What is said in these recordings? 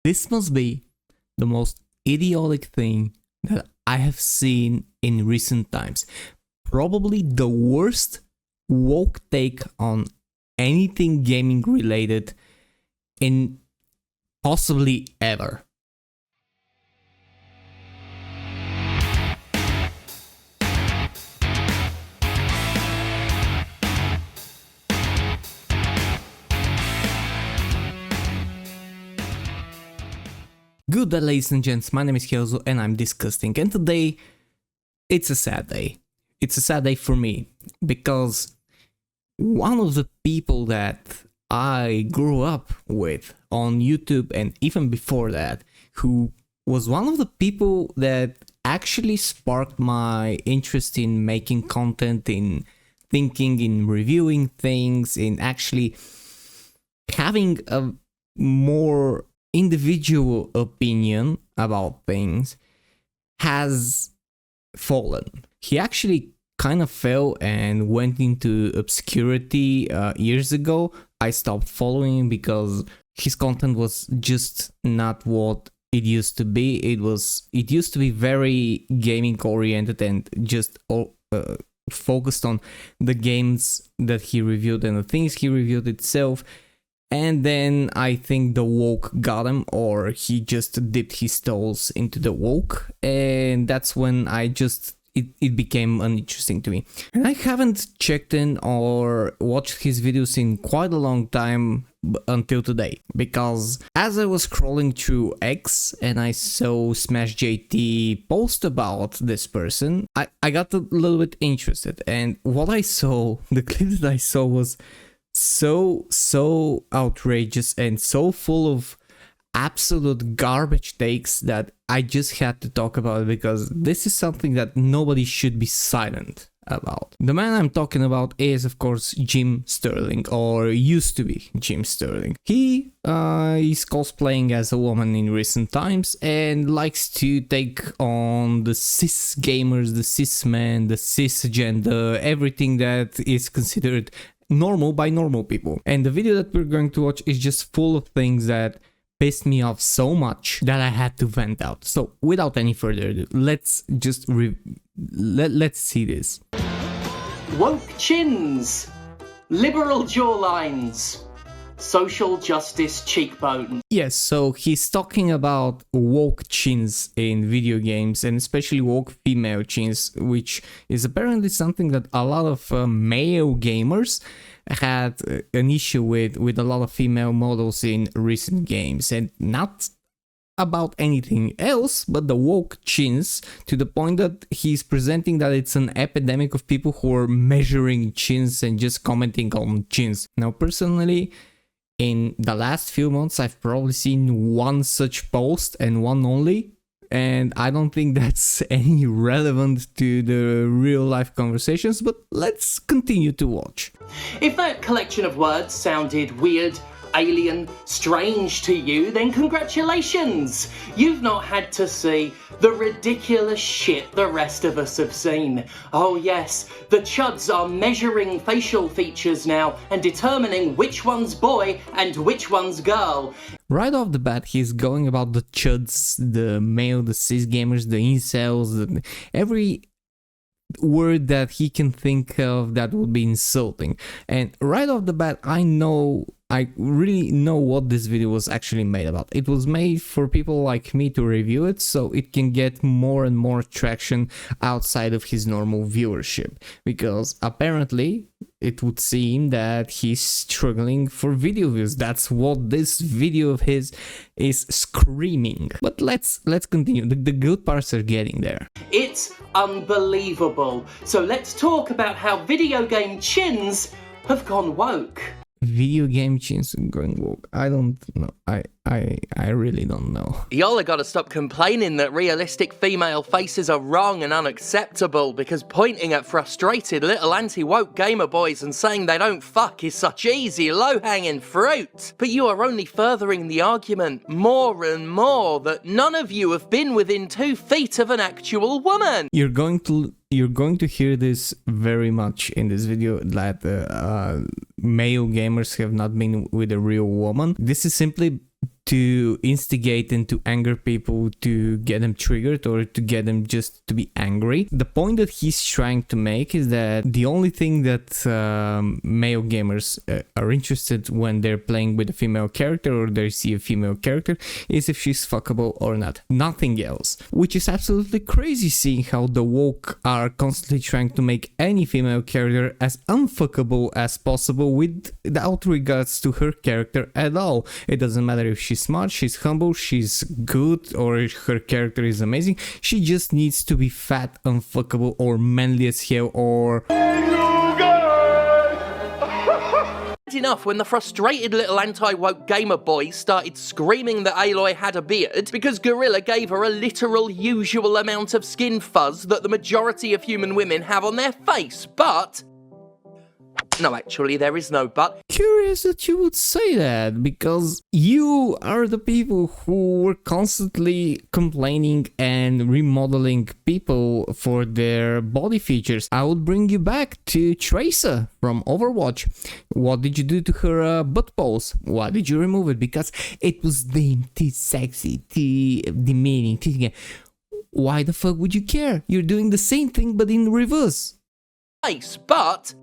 This must be the most idiotic thing that I have seen in recent times. Probably the worst woke take on anything gaming related in possibly ever. Good day, ladies and gents, my name is Helzo and I'm DiscussThing, and today it's a sad day. It's a sad day for me because one of the people that I grew up with on YouTube and even before that, who was one of the people that actually sparked my interest in making content, in thinking, in reviewing things, in actually having a more individual opinion about things, has fallen. He actually kind of fell and went into obscurity years ago. I stopped following him because his content was just not what it used to be. It used to be very gaming oriented and just focused on the games that he reviewed and the things he reviewed itself. And then I think the woke got him, or he just dipped his toes into the woke, and that's when it became uninteresting to me. And I haven't checked in or watched his videos in quite a long time until today, because as I was scrolling through X and I saw Smash JT post about this person, I got a little bit interested, and what I saw, the clip that I saw was so outrageous and so full of absolute garbage takes that I just had to talk about it, because this is something that nobody should be silent about. The man I'm talking about is, of course, Jim Sterling, or used to be Jim Sterling. He is cosplaying as a woman in recent times and likes to take on the cis gamers, the cis men, the cis agenda, everything that is considered normal by normal people. And the video that we're going to watch is just full of things that pissed me off so much that I had to vent out. So without any further ado, let's just let's see this. Woke chins, liberal jawlines, social justice cheekbones. Yes, so he's talking about woke chins in video games, and especially woke female chins, which is apparently something that a lot of male gamers had an issue with a lot of female models in recent games, and not about anything else but the woke chins, to the point that he's presenting that it's an epidemic of people who are measuring chins and just commenting on chins. Now, personally, in the last few months, I've probably seen one such post and one only, and I don't think that's any relevant to the real life conversations, but let's continue to watch. If that collection of words sounded weird, alien, strange to you, then congratulations! You've not had to see the ridiculous shit the rest of us have seen. Oh yes, the chuds are measuring facial features now and determining which one's boy and which one's girl. Right off the bat, he's going about the chuds, the male, the cis gamers, the incels, every word that he can think of that would be insulting. And right off the bat, I really know what this video was actually made about. It was made for people like me to review it, so it can get more and more traction outside of his normal viewership, because apparently it would seem that he's struggling for video views. That's what this video of his is screaming. But let's continue. The good parts are getting there. It's unbelievable. So let's talk about how video game chins have gone woke. Video game chins going woke. I don't know. I really don't know. Y'all have got to stop complaining that realistic female faces are wrong and unacceptable, because pointing at frustrated little anti-woke gamer boys and saying they don't fuck is such easy, low-hanging fruit. But you are only furthering the argument more and more that none of you have been within 2 feet of an actual woman. You're going to hear this very much in this video, that male gamers have not been with a real woman. This is simply to instigate and to anger people, to get them triggered or to get them just to be angry. The point that he's trying to make is that the only thing that male gamers are interested when they're playing with a female character or they see a female character is if she's fuckable or not. Nothing else. Which is absolutely crazy, seeing how the woke are constantly trying to make any female character as unfuckable as possible without regards to her character at all. It doesn't matter if she's smart, she's humble, she's good, or her character is amazing. She just needs to be fat, unfuckable, or manly as hell, or... Enough when the frustrated little anti-woke gamer boy started screaming that Aloy had a beard because Gorilla gave her a literal usual amount of skin fuzz that the majority of human women have on their face, but... No, actually, there is no but. Curious that you would say that, because you are the people who were constantly complaining and remodeling people for their body features. I would bring you back to Tracer from Overwatch. What did you do to her butt pose? Why did you remove it? Because it was deemed too sexy, too demeaning, too... Why the fuck would you care? You're doing the same thing but in reverse. But...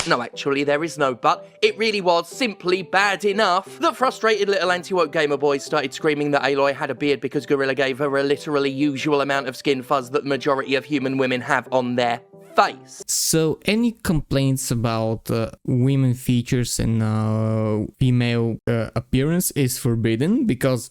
No, actually, there is no but. It really was simply bad enough that frustrated little anti-woke gamer boy started screaming that Aloy had a beard because Gorilla gave her a literally usual amount of skin fuzz that the majority of human women have on their face. So any complaints about women features and female appearance is forbidden, because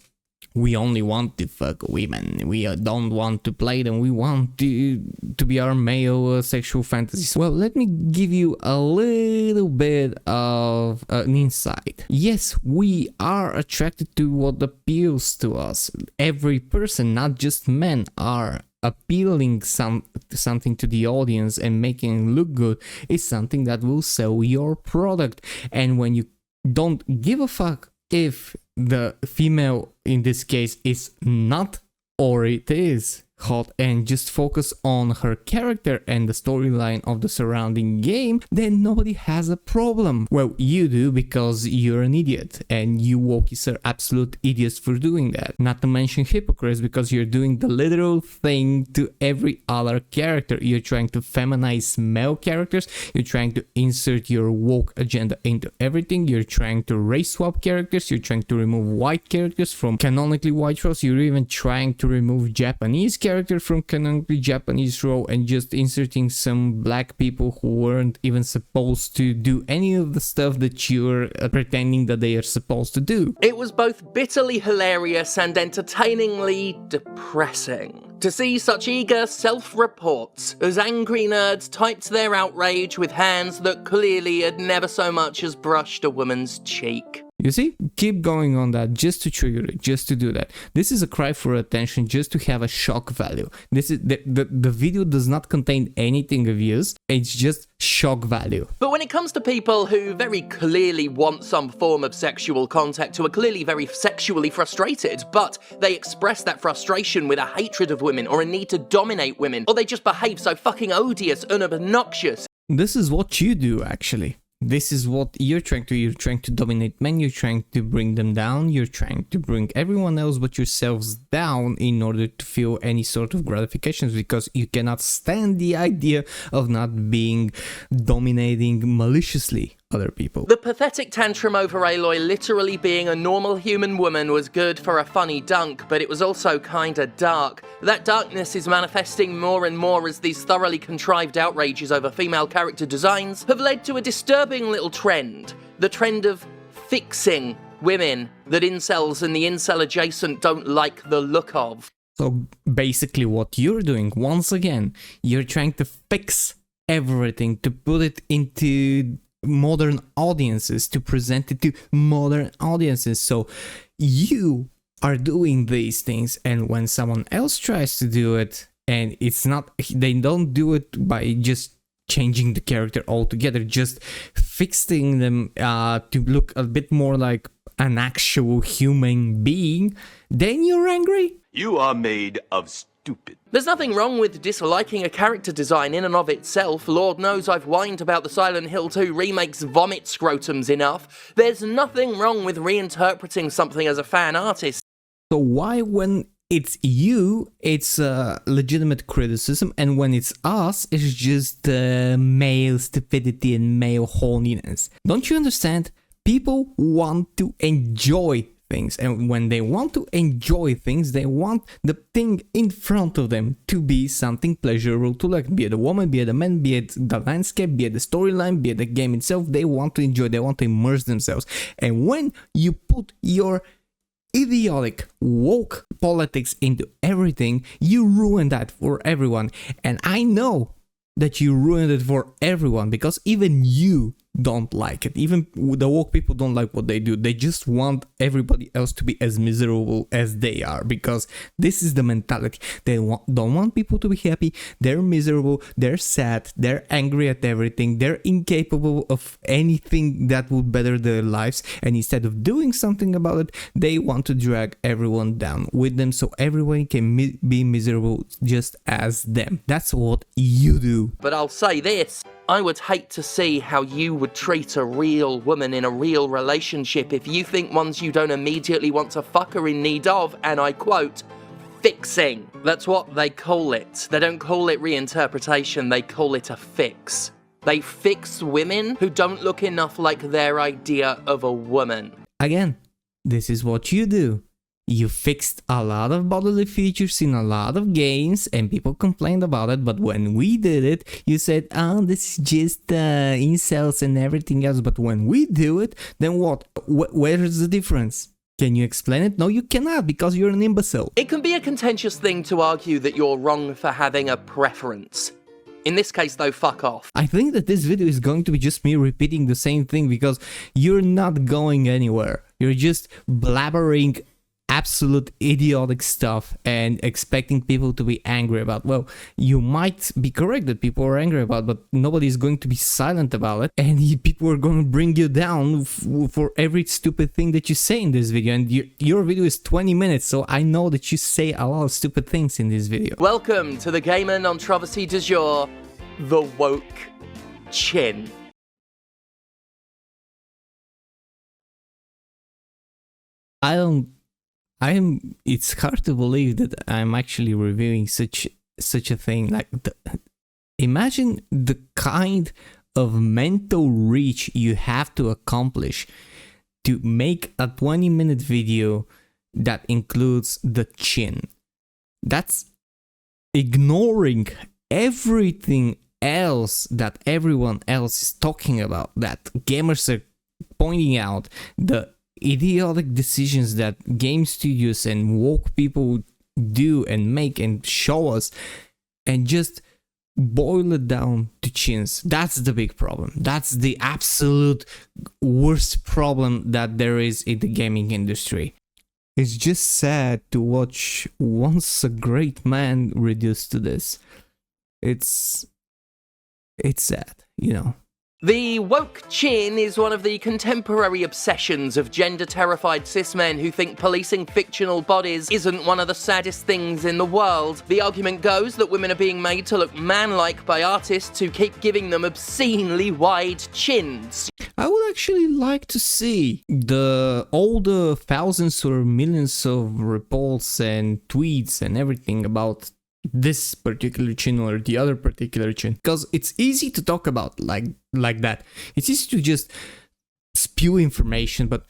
we only want to fuck women. We don't want to play them. We want to be our male sexual fantasies. Well, let me give you a little bit of an insight. Yes, we are attracted to what appeals to us. Every person, not just men, are appealing something to the audience and making it look good is something that will sell your product. And when you don't give a fuck if the female in this case is not, or it is hot, and just focus on her character and the storyline of the surrounding game, then nobody has a problem. Well, you do, because you're an idiot, and you wokies are absolute idiots for doing that. Not to mention hypocrites, because you're doing the literal thing to every other character. You're trying to feminize male characters, you're trying to insert your woke agenda into everything, you're trying to race swap characters, you're trying to remove white characters from canonically white roles, you're even trying to remove Japanese character from canonically Japanese role and just inserting some black people who weren't even supposed to do any of the stuff that you're pretending that they are supposed to do. It was both bitterly hilarious and entertainingly depressing to see such eager self-reports as angry nerds typed their outrage with hands that clearly had never so much as brushed a woman's cheek. You see? Keep going on that, just to trigger it, just to do that. This is a cry for attention, just to have a shock value. This is the video does not contain anything of use, it's just shock value. But when it comes to people who very clearly want some form of sexual contact, who are clearly very sexually frustrated, but they express that frustration with a hatred of women or a need to dominate women, or they just behave so fucking odious and obnoxious. This is what you do, actually. This is what you're trying to do. You're trying to dominate men, you're trying to bring them down, you're trying to bring everyone else but yourselves down in order to feel any sort of gratifications, because you cannot stand the idea of not being dominating maliciously other people. The pathetic tantrum over Aloy literally being a normal human woman was good for a funny dunk, but it was also kinda dark. That darkness is manifesting more and more as these thoroughly contrived outrages over female character designs have led to a disturbing little trend. The trend of fixing women that incels and the incel adjacent don't like the look of. So basically what you're doing, once again, you're trying to fix everything, to put it into modern audiences, to present it to modern audiences. So you are doing these things, and when someone else tries to do it, and it's not, they don't do it by just changing the character altogether, just fixing them to look a bit more like an actual human being, then you're angry? You are made of stupid. There's nothing wrong with disliking a character design in and of itself. Lord knows I've whined about the Silent Hill 2 remake's vomit scrotums enough. There's nothing wrong with reinterpreting something as a fan artist. So why, when it's you, it's legitimate criticism, and when it's us, it's just male stupidity and male horniness? Don't you understand? People want to enjoy things, and when they want to enjoy things, they want the thing in front of them to be something pleasurable to like, be it a woman, be it a man, be it the landscape, be it the storyline, be it the game itself. They want to enjoy, they want to immerse themselves. And when you put your idiotic woke politics into everything, you ruin that for everyone. And I know that you ruined it for everyone, because even you don't like it. Even the woke people don't like what they do. They just want everybody else to be as miserable as they are, because this is the mentality. They don't want people to be happy. They're miserable, they're sad, they're angry at everything, they're incapable of anything that would better their lives, and instead of doing something about it, they want to drag everyone down with them so everyone can be miserable just as them. That's what you do. But I'll say this, I would hate to see how you would treat a real woman in a real relationship if you think ones you don't immediately want to fuck are in need of, and I quote, fixing. That's what they call it. They don't call it reinterpretation, they call it a fix. They fix women who don't look enough like their idea of a woman. Again, this is what you do. You fixed a lot of bodily features in a lot of games and people complained about it, but when we did it, you said, oh, this is just incels and everything else. But when we do it, then what? Where is the difference? Can you explain it? No, you cannot, because you're an imbecile. It can be a contentious thing to argue that you're wrong for having a preference. In this case, though, fuck off. I think that this video is going to be just me repeating the same thing, because you're not going anywhere. You're just blabbering absolute idiotic stuff and expecting people to be angry about. Well, you might be correct that people are angry about, but nobody's going to be silent about it, and people are going to bring you down for every stupid thing that you say in this video. And your video is 20 minutes, so I know that you say a lot of stupid things in this video. Welcome to the gamer controversy du jour, the woke chin. It's hard to believe that I'm actually reviewing such a thing. Like, imagine the kind of mental reach you have to accomplish to make a 20-minute video that includes the chin. That's ignoring everything else that everyone else is talking about, that gamers are pointing out, the idiotic decisions that game studios and woke people do and make and show us, and just boil it down to chins. That's the big problem. That's the absolute worst problem that there is in the gaming industry. It's just sad to watch once a great man reduced to this. It's sad, you know. The woke chin is one of the contemporary obsessions of gender-terrified cis men who think policing fictional bodies isn't one of the saddest things in the world. The argument goes that women are being made to look man-like by artists who keep giving them obscenely wide chins. I would actually like to see all the thousands or millions of reports and tweets and everything about this particular chin or the other particular chin, because it's easy to talk about like that. It's easy to just spew information, but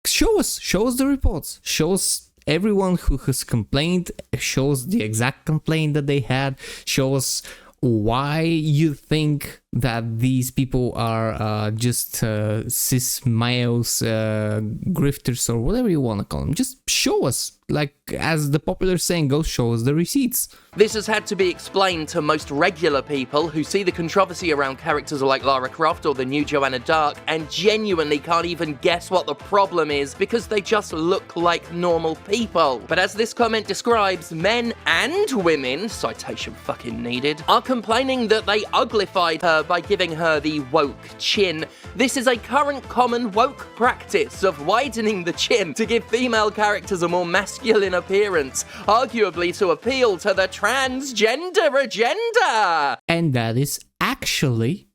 show us the reports, show us everyone who has complained, show us the exact complaint that they had, show us why you think that these people are just cis males, grifters, or whatever you want to call them. Just show us, like, as the popular saying goes, show us the receipts. This has had to be explained to most regular people who see the controversy around characters like Lara Croft or the new Joanna Dark and genuinely can't even guess what the problem is because they just look like normal people. But as this comment describes, men and women, citation fucking needed, are complaining that they uglified her by giving her the woke chin. This is a current common woke practice of widening the chin to give female characters a more masculine appearance, arguably to appeal to the transgender agenda. And that is actually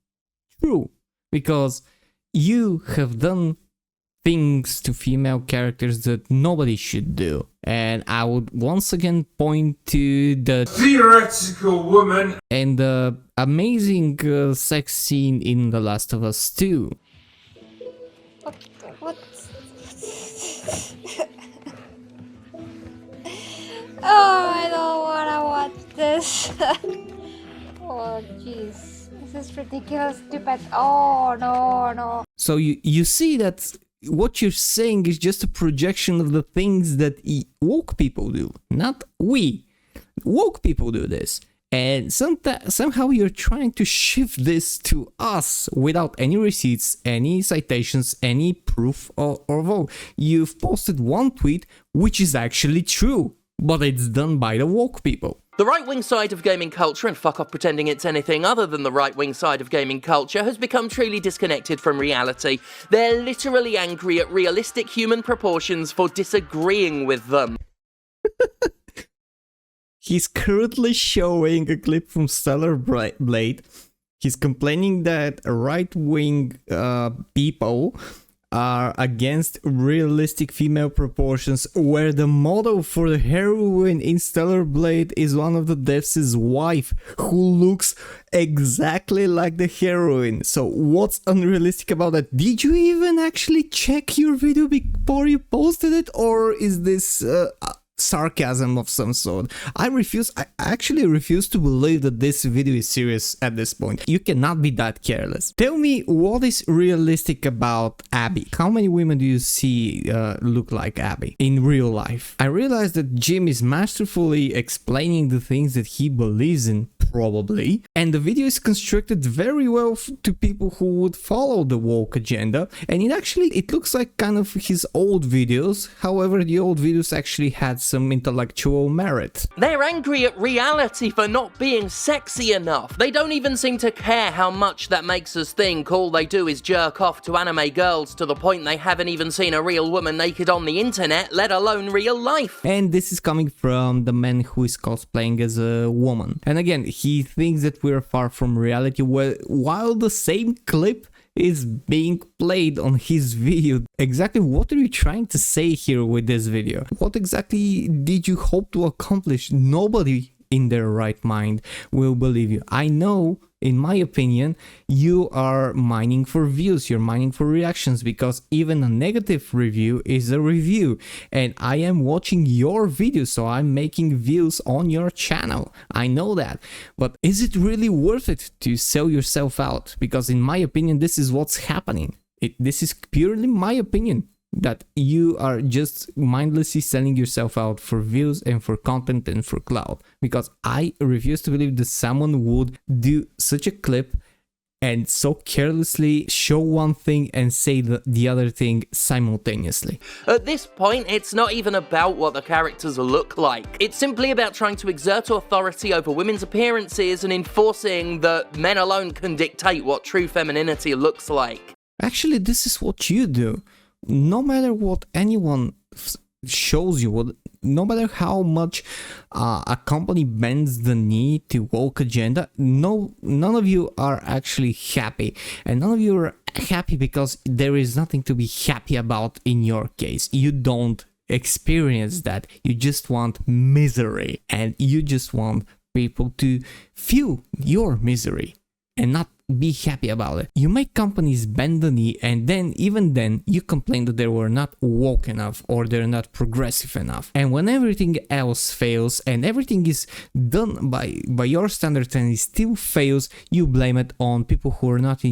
true, because you have done things to female characters that nobody should do. And I would once again point to the theoretical woman and the amazing sex scene in The Last of Us 2. What? Oh, I don't wanna watch this. Oh, jeez. This is ridiculous, stupid. Oh, no. So you see that what you're saying is just a projection of the things that woke people do, not we. Woke people do this. And somehow you're trying to shift this to us without any receipts, any citations, any proof or vote. You've posted one tweet which is actually true, but it's done by the woke people. The right-wing side of gaming culture, and fuck off pretending it's anything other than the right-wing side of gaming culture, has become truly disconnected from reality. They're literally angry at realistic human proportions for disagreeing with them. He's currently showing a clip from Stellar Blade. He's complaining that right-wing people are against realistic female proportions, where the model for the heroine in Stellar Blade is one of the devs' wife, who looks exactly like the heroine. So what's unrealistic about that? Did you even actually check your video before you posted it, or is this sarcasm of some sort? I actually refuse to believe that this video is serious at this point. You cannot be that careless. Tell me what is realistic about Abby. How many women do you see look like Abby in real life? I realize that Jim is masterfully explaining the things that he believes in, probably, and the video is constructed very well to people who would follow the woke agenda, and it looks like kind of his old videos. However, the old videos actually had some intellectual merit. They're angry at reality for not being sexy enough. They don't even seem to care how much that makes us think. All they do is jerk off to anime girls to the point they haven't even seen a real woman naked on the internet, let alone real life. And this is coming from the man who is cosplaying as a woman. And again, he thinks that we're far from reality, while the same clip is being played on his video. Exactly what are you trying to say here with this video? What exactly did you hope to accomplish? Nobody in their right mind will believe you. I know, in my opinion, you are mining for views, you're mining for reactions, because even a negative review is a review, and I am watching your video, so I'm making views on your channel. I know that, but is it really worth it to sell yourself out? Because in my opinion, this is what's happening. This is purely my opinion, that you are just mindlessly selling yourself out for views and for content and for clout, because I refuse to believe that someone would do such a clip and so carelessly show one thing and say the other thing simultaneously. At this point, it's not even about what the characters look like. It's simply about trying to exert authority over women's appearances and enforcing that men alone can dictate what true femininity looks like. Actually, this is what you do. No matter what anyone shows you, no matter how much a company bends the knee to woke agenda, none of you are actually happy, and none of you are happy because there is nothing to be happy about in your case. You don't experience that. You just want misery, and you just want people to feel your misery and not be happy about it. You make companies bend the knee, and then even then you complain that they were not woke enough or they're not progressive enough. And when everything else fails and everything is done by your standards and it still fails, you blame it on people who are not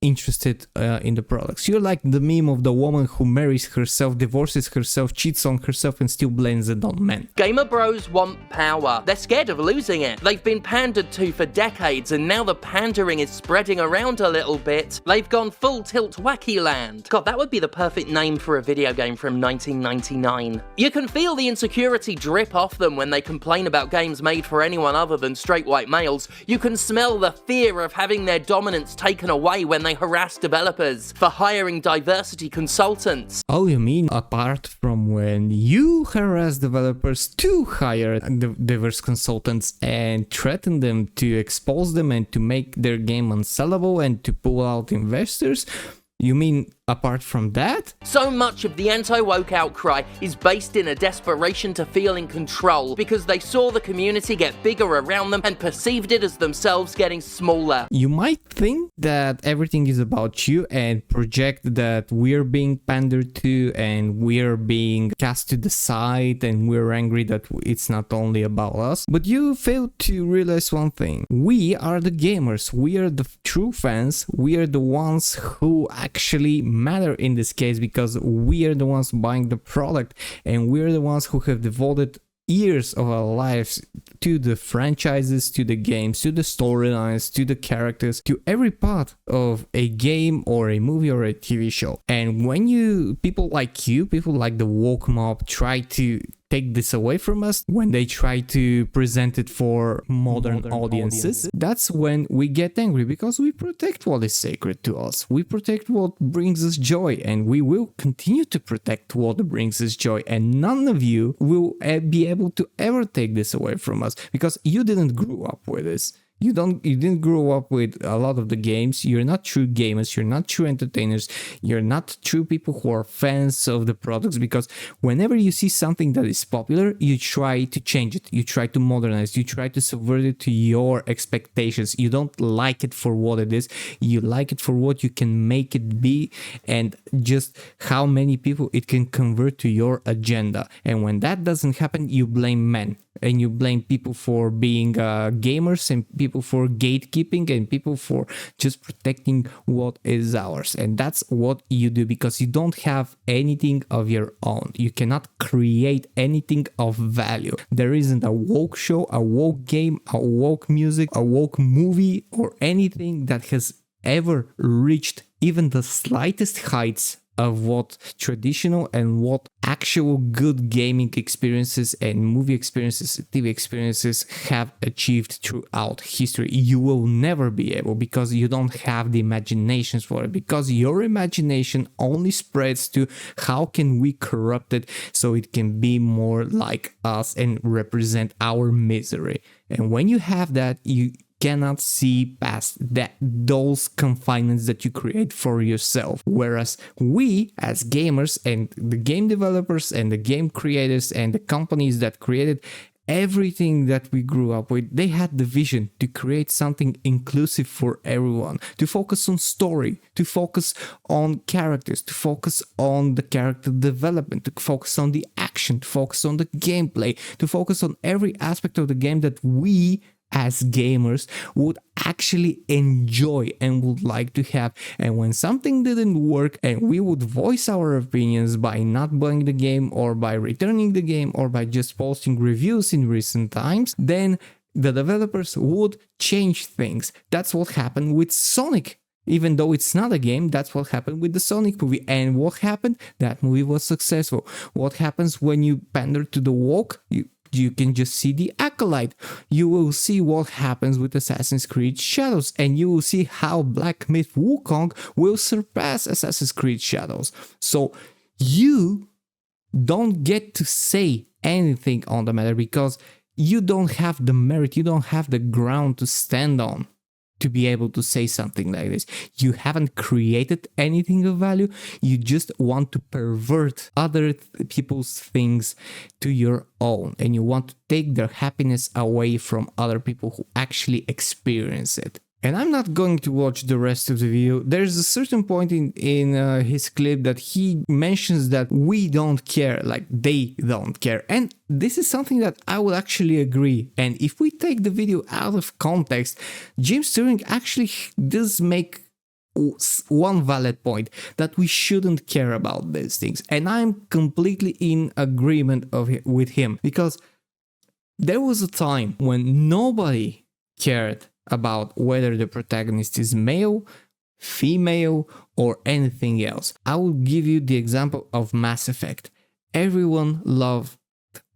interested in the products. You're like the meme of the woman who marries herself, divorces herself, cheats on herself, and still blames it on men. Gamer bros want power. They're scared of losing it. They've been pandered to for decades, and now the pandering is spreading around a little bit. They've gone full tilt wacky land. God, that would be the perfect name for a video game from 1999. You can feel the insecurity drip off them when they complain about games made for anyone other than straight white males. You can smell the fear of having their dominance taken away when they harass developers for hiring diversity consultants. Oh, you mean apart from when you harass developers to hire diverse consultants and threaten them to expose them and to make their game unsellable and to pull out investors? You mean apart from that? So much of the anti-woke outcry is based in a desperation to feel in control because they saw the community get bigger around them and perceived it as themselves getting smaller. You might think that everything is about you and project that we're being pandered to and we're being cast to the side and we're angry that it's not only about us. But you fail to realize one thing. We are the gamers. We are the true fans. We are the ones who actually matter in this case because we are the ones buying the product and we're the ones who have devoted years of our lives to the franchises, to the games, to the storylines, to the characters, to every part of a game or a movie or a TV show. And when people like the woke mob try to take this away from us, when they try to present it for modern audiences, that's when we get angry because we protect what is sacred to us. We protect what brings us joy and we will continue to protect what brings us joy, and none of you will be able to ever take this away from us because you didn't grow up with this. You didn't grow up with a lot of the games. You're not true gamers. You're not true entertainers. You're not true people who are fans of the products, because whenever you see something that is popular, you try to change it. You try to modernize. You try to subvert it to your expectations. You don't like it for what it is. You like it for what you can make it be and just how many people it can convert to your agenda. And when that doesn't happen, you blame men. And you blame people for being gamers and people for gatekeeping and people for just protecting what is ours. And that's what you do because you don't have anything of your own. You cannot create anything of value. There isn't a woke show, a woke game, a woke music, a woke movie, or anything that has ever reached even the slightest heights of what traditional and what actual good gaming experiences and movie experiences, TV experiences have achieved throughout history. You will never be able because you don't have the imaginations for it, because your imagination only spreads to how can we corrupt it so it can be more like us and represent our misery. And when you have that, you cannot see past those confinements that you create for yourself. Whereas we as gamers and the game developers and the game creators and the companies that created everything that we grew up with, they had the vision to create something inclusive for everyone, to focus on story, to focus on characters, to focus on the character development, to focus on the action, to focus on the gameplay, to focus on every aspect of the game that we as gamers would actually enjoy and would like to have. And when something didn't work and we would voice our opinions by not buying the game or by returning the game or by just posting reviews in recent times, then the developers would change things. That's what happened with Sonic. Even though it's not a game, that's what happened with the Sonic movie. And what happened? That movie was successful. What happens when you pander to the woke? You can just see the acolyte. You will see what happens with Assassin's Creed Shadows, and you will see how Black Myth Wukong will surpass Assassin's Creed Shadows. So you don't get to say anything on the matter because you don't have the merit, you don't have the ground to stand on to be able to say something like this. You haven't created anything of value. You just want to pervert other people's things to your own, and you want to take their happiness away from other people who actually experience it. And I'm not going to watch the rest of the video. There's a certain point in his clip that he mentions that we don't care, like they don't care. And this is something that I would actually agree. And if we take the video out of context, James Turing actually does make one valid point, that we shouldn't care about these things. And I'm completely in agreement with him, because there was a time when nobody cared about whether the protagonist is male, female, or anything else. I will give you the example of Mass Effect. Everyone loved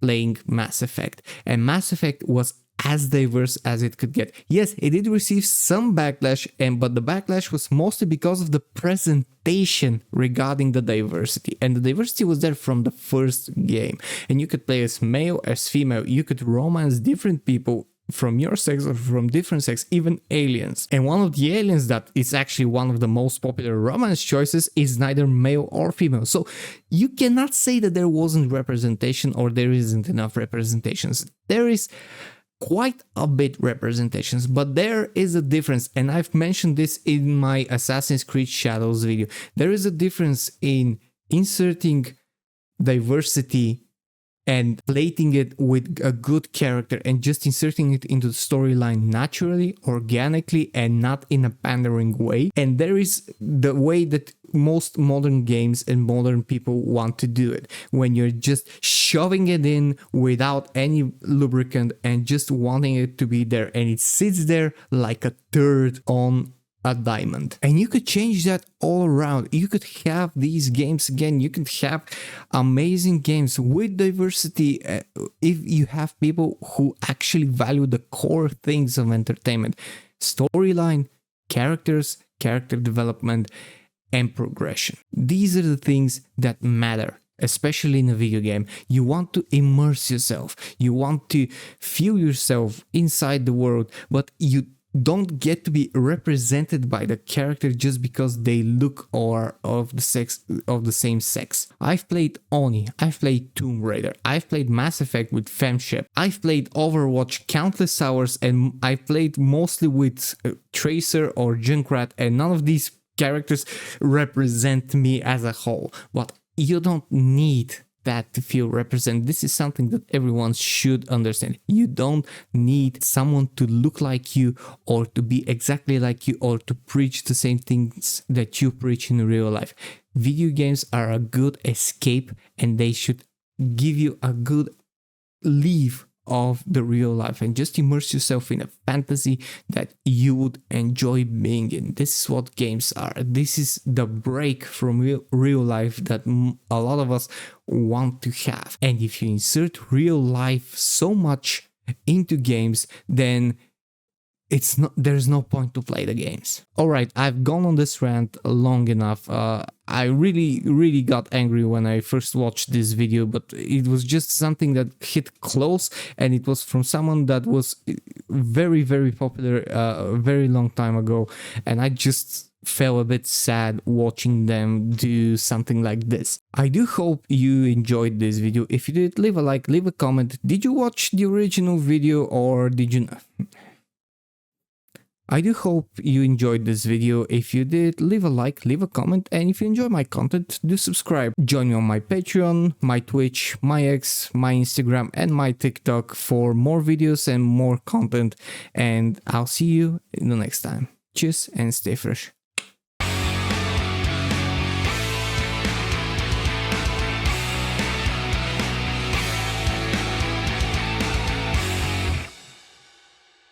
playing Mass Effect, and Mass Effect was as diverse as it could get. Yes, it did receive some backlash, but the backlash was mostly because of the presentation regarding the diversity. And the diversity was there from the first game. And you could play as male, as female, you could romance different people from your sex or from different sex, even aliens. And one of the aliens that is actually one of the most popular romance choices is neither male or female. So you cannot say that there wasn't representation or there isn't enough representations. There is quite a bit representations, but there is a difference, and I've mentioned this in my Assassin's Creed Shadows video. There is a difference in inserting diversity and plating it with a good character and just inserting it into the storyline naturally, organically, and not in a pandering way. And there is the way that most modern games and modern people want to do it, when you're just shoving it in without any lubricant and just wanting it to be there, and it sits there like a turd on a diamond. And you could change that all around. You could have these games again. You could have amazing games with diversity if you have people who actually value the core things of entertainment: storyline, characters, character development, and progression. These are the things that matter, especially in a video game. You want to immerse yourself. You want to feel yourself inside the world, but you don't get to be represented by the character just because they look or of the same sex. I've played Oni, I've played Tomb Raider, I've played Mass Effect with Femshep, I've played Overwatch countless hours, and I played mostly with Tracer or Junkrat, and none of these characters represent me as a whole. But you don't need that to feel represented. This is something that everyone should understand. You don't need someone to look like you or to be exactly like you or to preach the same things that you preach in real life. Video games are a good escape, and they should give you a good leave of the real life and just immerse yourself in a fantasy that you would enjoy being in. This is what games are. This is the break from real life that a lot of us want to have. And if you insert real life so much into games, then there's no point to play the games. Alright, I've gone on this rant long enough. I really got angry when I first watched this video, but it was just something that hit close, and it was from someone that was very popular a very long time ago, and I just felt a bit sad watching them do something like this. I do hope you enjoyed this video. If you did, leave a like, leave a comment. Did you watch the original video or did you not? I do hope you enjoyed this video. If you did, leave a like, leave a comment, and if you enjoy my content, do subscribe. Join me on my Patreon, my Twitch, my X, my Instagram, and my TikTok for more videos and more content, and I'll see you in the next time. Cheers and stay fresh.